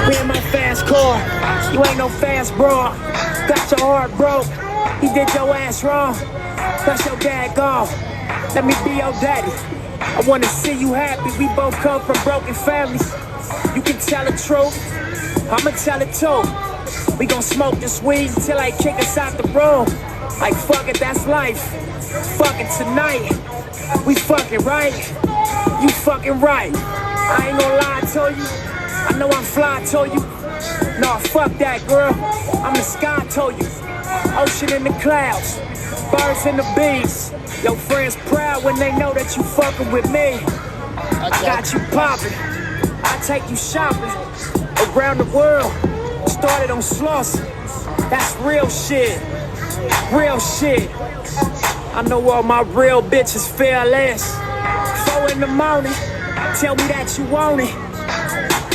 We in my fast car, you ain't no fast bro. Got your heart broke, he did your ass wrong. That's your dad gone, let me be your daddy. I wanna see you happy, we both come from broken families. You can tell the truth, I'ma tell it too. We gon' smoke this weed until they kick us out the room. Like fuck it, that's life. Fuck it tonight. We fucking right. You fucking right. I ain't gonna lie to you. I know I'm fly to you. Nah, fuck that, girl. I'm the sky to you. Ocean in the clouds. Birds and the bees. Your friends proud when they know that you fucking with me. I got you popping. I take you shopping around the world. Started on Slauson. That's real shit. Real shit. I know all my real bitches feel less. 4 in the morning, tell me that you want it.